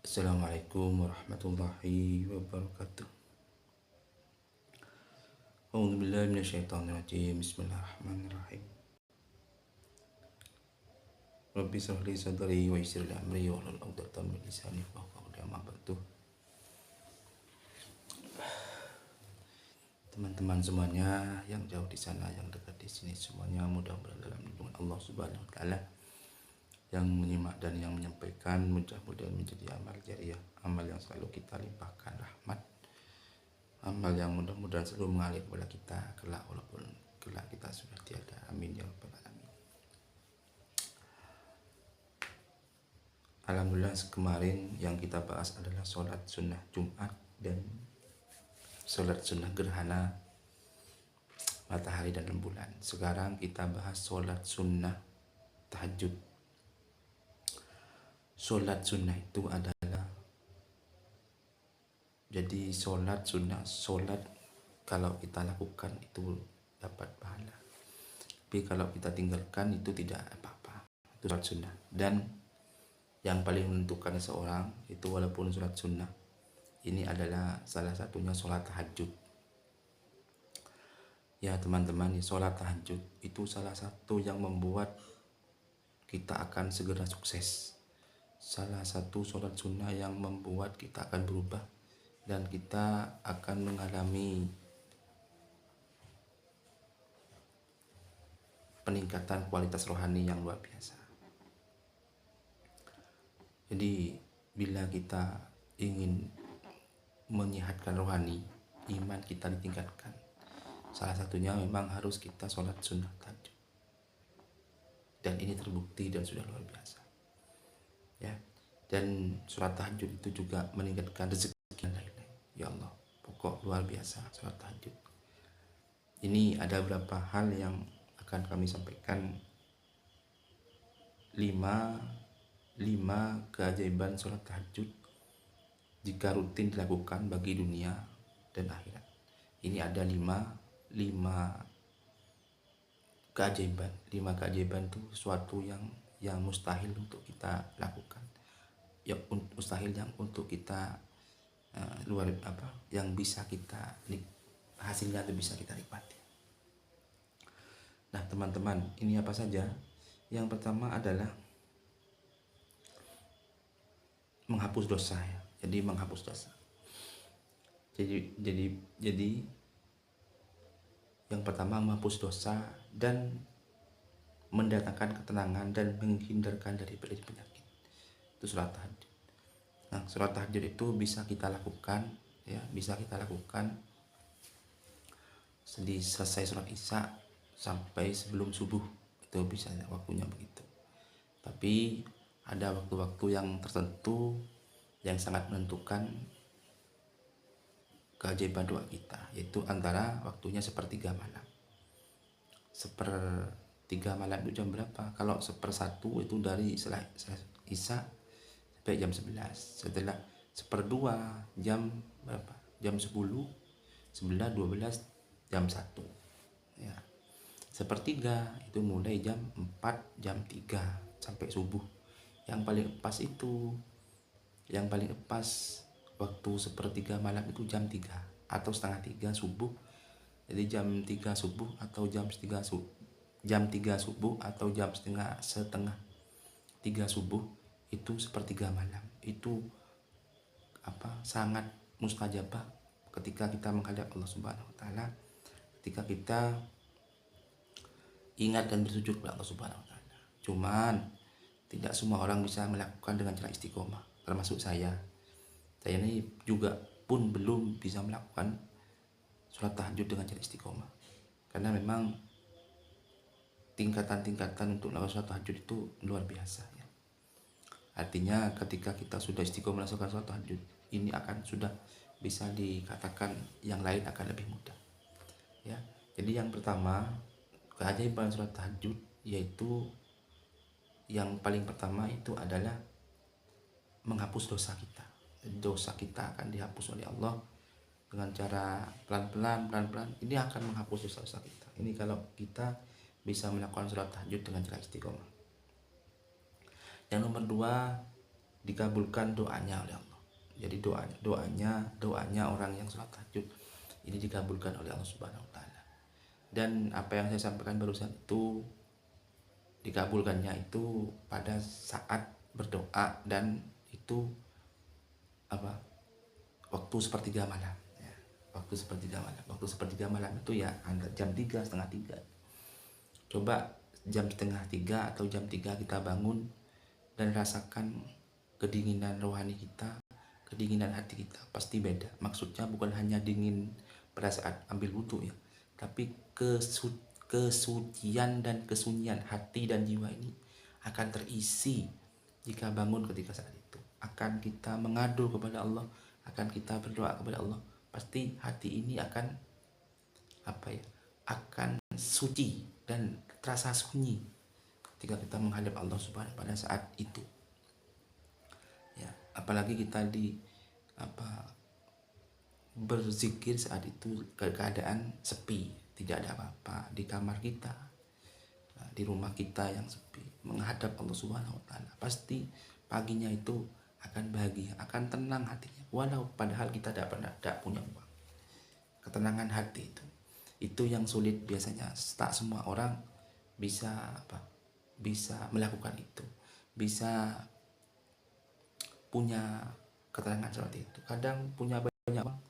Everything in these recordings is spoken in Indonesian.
Assalamualaikum warahmatullahi wabarakatuh. A'udzubillahi minasyaitonirrajim. Bismillahirrahmanirrahim. Rabbi shrah li sadri wa yassir li amri wahlul 'uqdatam min lisani yafqahu qawli. Amma ba'du. Teman-teman semuanya yang jauh di sana, yang dekat di sini, semuanya mudah-mudahan dalam lindungan Allah Subhanahu wa taala. Yang menyimak dan yang menyampaikan mudah-mudahan menjadi amal jariah, amal yang selalu kita limpahkan rahmat, amal yang mudah-mudahan selalu mengalir kepada kita kelak walaupun kelak kita sudah tiada. Amin ya rabbal alamin. Alhamdulillah, kemarin yang kita bahas adalah sholat sunnah Jumat dan sholat sunnah gerhana matahari dan rembulan. Sekarang kita bahas sholat sunnah tahajud. Sholat sunnah itu adalah, jadi sholat sunnah, sholat kalau kita lakukan itu dapat pahala, tapi kalau kita tinggalkan itu tidak apa-apa. Itu sholat sunnah. Dan yang paling menentukan seorang itu walaupun sholat sunnah ini adalah salah satunya sholat tahajud. Ya teman-teman, sholat tahajud itu salah satu yang membuat kita akan segera sukses. Salah satu sholat sunnah yang membuat kita akan berubah dan kita akan mengalami peningkatan kualitas rohani yang luar biasa. Jadi bila kita ingin menyehatkan rohani, iman kita ditingkatkan, salah satunya memang harus kita sholat sunnah tahajud. Dan ini terbukti dan sudah luar biasa. Ya, dan sholat tahajud itu juga meningkatkan rezeki dan lain-lain. Ya Allah, pokok luar biasa sholat tahajud. Ini ada beberapa hal yang akan kami sampaikan. 5 keajaiban sholat tahajud jika rutin dilakukan bagi dunia dan akhirat. Ini ada 5 keajaiban. 5 keajaiban itu sesuatu yang mustahil untuk kita lakukan, ya mustahil yang untuk kita yang bisa kita hasilnya itu bisa kita nikmati. Nah teman-teman, ini apa saja? Yang pertama adalah menghapus dosa, ya. Jadi menghapus dosa. Jadi yang pertama menghapus dosa dan mendatangkan ketenangan dan menghindarkan dari penyakit. Itu sholat tahajud. Nah, sholat tahajud itu bisa kita lakukan, ya, bisa kita lakukan selesai sholat isya sampai sebelum subuh. Itu bisa waktunya begitu. Tapi ada waktu-waktu yang tertentu yang sangat menentukan keajaiban doa kita, yaitu antara waktunya sepertiga malam. Sepertiga malam itu jam berapa? Kalau 1/1 itu dari setelah isya sampai jam 11. Setelah 1/2 jam berapa? Jam 10, 11, 12, jam 1. Ya. 1/3 itu mulai jam 4, jam 3 sampai subuh. Yang paling pas waktu 1/3 malam itu jam 3 atau setengah 3 subuh. Jadi jam 3 subuh atau jam 3 subuh atau jam setengah 3 subuh itu 1/3 malam. Itu sangat mustajabah ketika kita menghadap Allah Subhanahu wa taala, ketika kita ingat dan bersujud kepada Allah Subhanahu wa taala. Cuman tidak semua orang bisa melakukan dengan cara istiqomah, termasuk saya. Saya ini juga pun belum bisa melakukan sholat tahajud dengan cara istiqomah, karena memang tingkatan-tingkatan untuk melakukan sholat tahajud itu luar biasa, ya. Artinya ketika kita sudah istiqomah melakukan sholat tahajud, ini akan sudah bisa dikatakan yang lain akan lebih mudah, ya. Jadi yang pertama, keajaiban sholat tahajud yaitu yang paling pertama itu adalah menghapus dosa kita. Dosa kita akan dihapus oleh Allah dengan cara pelan-pelan. Ini akan menghapus dosa-dosa kita. Ini kalau kita bisa melakukan sholat tahajud dengan cara istiqomah. Yang nomor 2, dikabulkan doanya oleh Allah. Jadi doanya orang yang sholat tahajud ini dikabulkan oleh Allah Subhanahu wa taala. Dan apa yang saya sampaikan barusan itu dikabulkannya itu pada saat berdoa, dan itu waktu sepertiga malam ya. Waktu sepertiga malam itu ya jam 3, setengah 3. Coba jam setengah 3 atau jam 3 kita bangun dan rasakan kedinginan rohani kita, kedinginan hati kita, pasti beda. Maksudnya bukan hanya dingin pada saat ambil wudhu ya, tapi kesucian dan kesunyian hati dan jiwa ini akan terisi jika bangun ketika saat itu. Akan kita mengadu kepada Allah, akan kita berdoa kepada Allah, pasti hati ini akan akan suci dan terasa sunyi ketika kita menghadap Allah Subhanahu pada saat itu ya. Apalagi kita berzikir saat itu keadaan sepi, tidak ada apa-apa di kamar kita, di rumah kita yang sepi, menghadap Allah Subhanahu wa taala, pasti paginya itu akan bahagia, akan tenang hatinya, walau padahal kita tidak punya uang. Ketenangan hati itu yang sulit biasanya. Tak semua orang bisa melakukan itu, bisa punya ketenangan seperti itu. Kadang punya banyak uang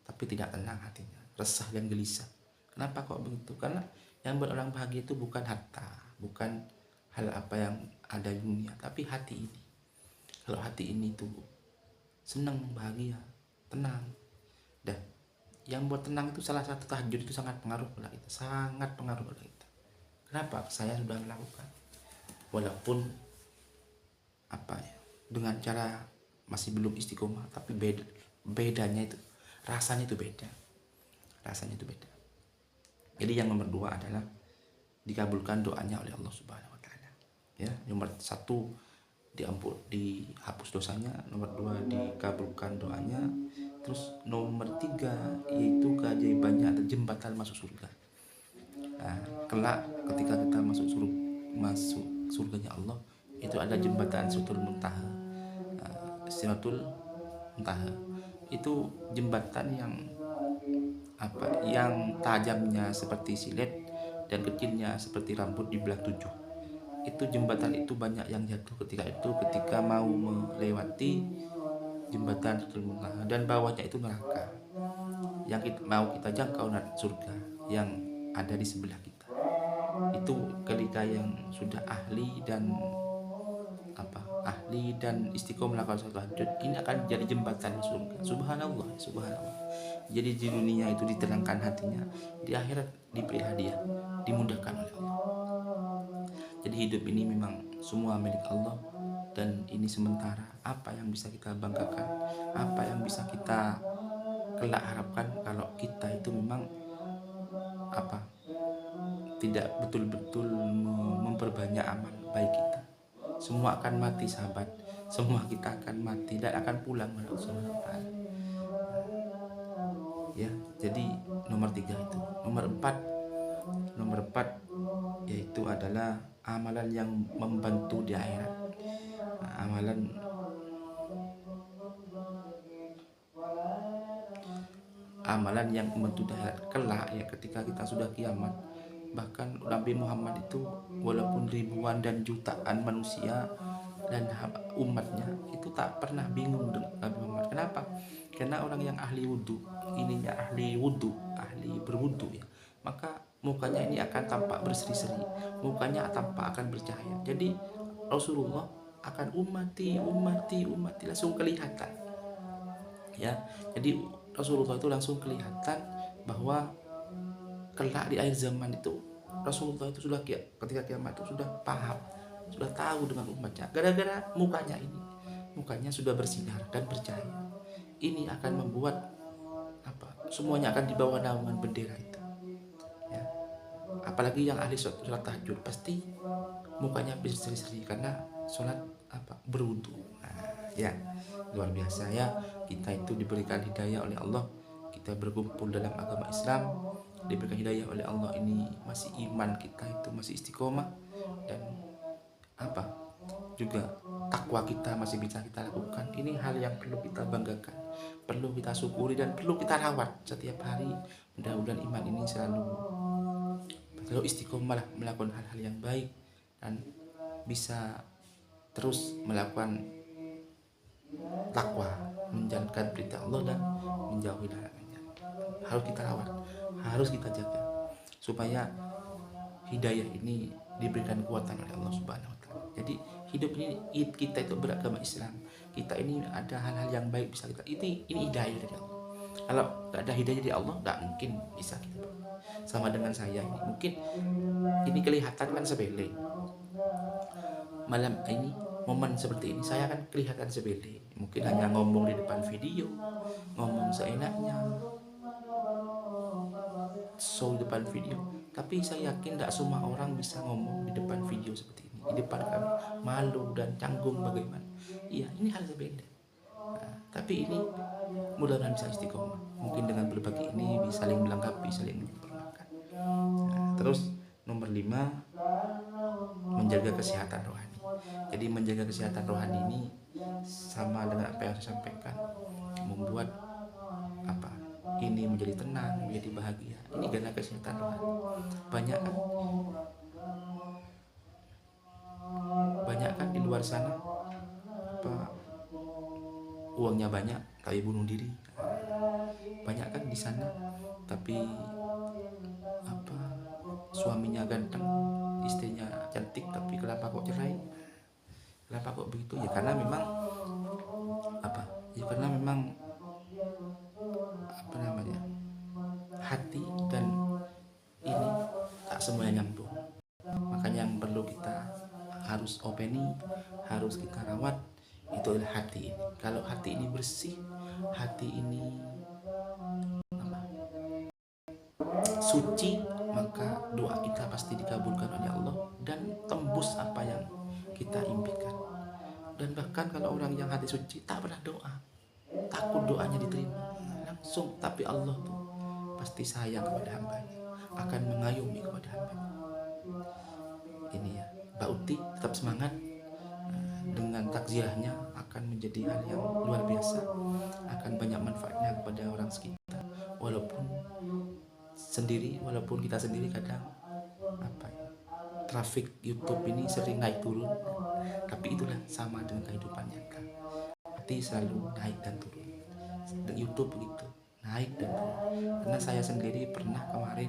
tapi tidak tenang hatinya, resah dan gelisah. Kenapa kok begitu? Karena yang buat orang bahagia itu bukan harta, bukan hal apa yang ada di dunia, tapi hati ini. Kalau hati ini tuh senang, bahagia, tenang, dan yang buat tenang itu salah satu tahajud itu sangat pengaruh pada kita, sangat pengaruh pada kita. Kenapa? Saya sudah melakukan, walaupun dengan cara masih belum istiqomah, tapi bedanya itu rasanya itu beda. Jadi yang nomor 2 adalah dikabulkan doanya oleh Allah Subhanahu wa taala ya. Nomor 1 dihapus dosanya, nomor 2 dikabulkan doanya, terus nomor 3 yaitu keajaibannya ada jembatan masuk surga. Nah, kelak ketika kita masuk surganya Allah, itu ada jembatan Sidratul Muntaha. Sidratul Muntaha itu jembatan yang tajamnya seperti silet dan kecilnya seperti rambut dibelah 7. Itu jembatan itu banyak yang jatuh ketika mau melewati jembatan Sidratul Muntaha, dan bawahnya itu neraka. Yang mau kita jangkau surga yang ada di sebelah kita. Itu ketika yang sudah ahli dan istiqomah melakukan sholat tahajud, ini akan jadi jembatan surga. Subhanallah. Jadi di dunia itu ditenangkan hatinya, di akhirat diberi hadiah, dimudahkan oleh Allah. Jadi hidup ini memang semua milik Allah, dan ini sementara. Apa yang bisa kita banggakan, apa yang bisa kita kelak harapkan kalau kita itu memang tidak betul-betul memperbanyak amal baik kita. Semua akan mati sahabat, semua kita akan mati dan akan pulang kepada Allah Subhanahu wa taala. Ya, jadi nomor 3 itu. Nomor 4 yaitu adalah amalan yang membantu di akhirat. Amalan yang membantu di akhirat kelak ya, ketika kita sudah kiamat. Bahkan Nabi Muhammad itu walaupun ribuan dan jutaan manusia dan umatnya itu tak pernah bingung dengan Nabi Muhammad. Kenapa? Karena orang yang ahli wudhu, ahli berwudhu ya, maka mukanya ini akan tampak berseri-seri, mukanya tampak akan bercahaya. Jadi Rasulullah akan umati langsung kelihatan ya. Jadi Rasulullah itu langsung kelihatan bahwa kelak di akhir zaman itu Rasulullah itu sudah ketika kiamat itu sudah paham, sudah tahu dengan umatnya, gara-gara mukanya sudah bersinar dan bercahaya. Ini akan membuat semuanya akan dibawa naungan bendera itu ya. Apalagi yang ahli sholat tahajud pasti mukanya berseri-seri karena sholat berwudu. Ya luar biasa ya, kita itu diberikan hidayah oleh Allah, kita berkumpul dalam agama Islam, diberikan hidayah oleh Allah ini masih iman kita itu masih istiqomah, dan apa juga takwa kita masih bisa kita lakukan. Ini hal yang perlu kita banggakan, perlu kita syukuri, dan perlu kita rawat setiap hari. Mudah-mudahan iman ini selalu istiqomah lah, melakukan hal-hal yang baik dan bisa terus melakukan takwa, menjalankan perintah Allah dan menjauhi larangannya. Harus kita rawat, harus kita jaga supaya hidayah ini diberikan kekuatan oleh Allah Subhanahu wa taala. Jadi hidup ini kita itu beragama Islam, kita ini ada hal-hal yang baik bisa kita, ini hidayah dari Allah. Kalau nggak ada hidayah dari Allah, nggak mungkin bisa kita. Sama dengan saya ini, mungkin ini kelihatan kan sepele. Malam ini momen seperti ini saya kan kelihatan sepele, mungkin hanya ngomong di depan video, ngomong seenaknya, show di depan video. Tapi saya yakin tidak semua orang bisa ngomong di depan video seperti ini, di depan kami, malu dan canggung bagaimana. Iya, ini hal sepele. Nah, tapi ini mudah-mudahan bisa istiqomah. Mungkin dengan berbagi ini bisa saling melengkapi, saling menyempurnakan. Nah, terus nomor 5, menjaga kesehatan rohani. Jadi menjaga kesehatan rohani ini sama dengan apa yang saya sampaikan, membuat apa ini menjadi tenang, menjadi bahagia. Ini karena kesehatan rohani. Banyak kan di luar sana apa uangnya banyak tapi bunuh diri. Banyak kan di sana tapi apa suaminya ganteng, istrinya cantik, tapi kenapa kok cerai? Kenapa kok begitu? Ya karena memang apa? Ya karena memang apa namanya? Hati dan ini tak semuanya nyambung. Makanya yang perlu kita harus openi, harus kita rawat itu adalah hati ini. Kalau hati ini bersih, hati ini suci, maka doa kita pasti dikabulkan oleh Allah dan tembus apa yang kita impikan. Dan bahkan kalau orang yang hati suci tak pernah doa, takut doanya diterima langsung, tapi Allah tuh pasti sayang kepada hambanya, akan mengayomi kepada hambanya. Ini ya, Mbak Uti tetap semangat. Dengan takziahnya akan menjadi hal yang luar biasa, akan banyak manfaatnya kepada orang sekitar. Walaupun kita sendiri kadang apa ya, traffic YouTube ini sering naik turun, tapi itulah sama dengan kehidupan nyata. Hati selalu naik dan turun. Dan YouTube begitu, naik dan turun. Karena saya sendiri pernah kemarin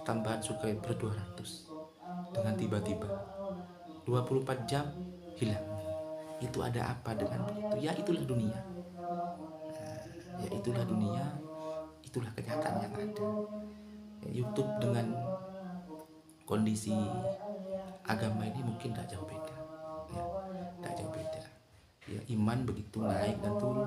tambahan subscriber 200 dengan tiba-tiba 24 jam hilang. Itu ada apa dengan begitu? Ya itulah dunia. Ya itulah dunia, itulah kenyataan yang ada. YouTube dengan kondisi agama ini mungkin tak jauh beda. Ya, tak jauh beda. Ya, iman begitu naik dan turun.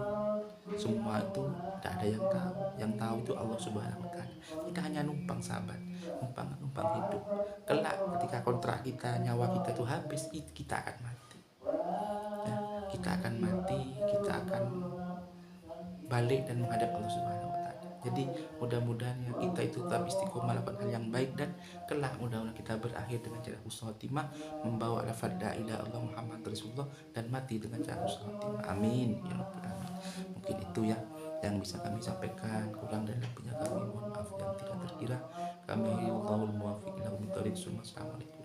Semua itu tidak ada yang tahu. Yang tahu itu Allah Subhanahu wa taala. Kita hanya numpang sahabat, numpang hidup. Kelak ketika kontrak kita, nyawa kita itu habis, kita akan mati. Ya, kita akan mati, kita akan balik dan menghadap Allah Subhanahu wa taala. Jadi mudah-mudahan ya kita itu tetap istiqomah melakukan hal yang baik, dan kelak mudah-mudahan kita berakhir dengan cara husnul khotimah, membawa lafaz la ilaha illallah Muhammad Rasulullah, dan mati dengan cara husnul khotimah. Amin ya rabbal alamin. Mungkin itu ya yang bisa kami sampaikan, kurang dan lebihnya kami mohon maaf yang tidak terkira. Kami wallahul muwaffiq ila aqwamit thoriq. Assalamualaikum.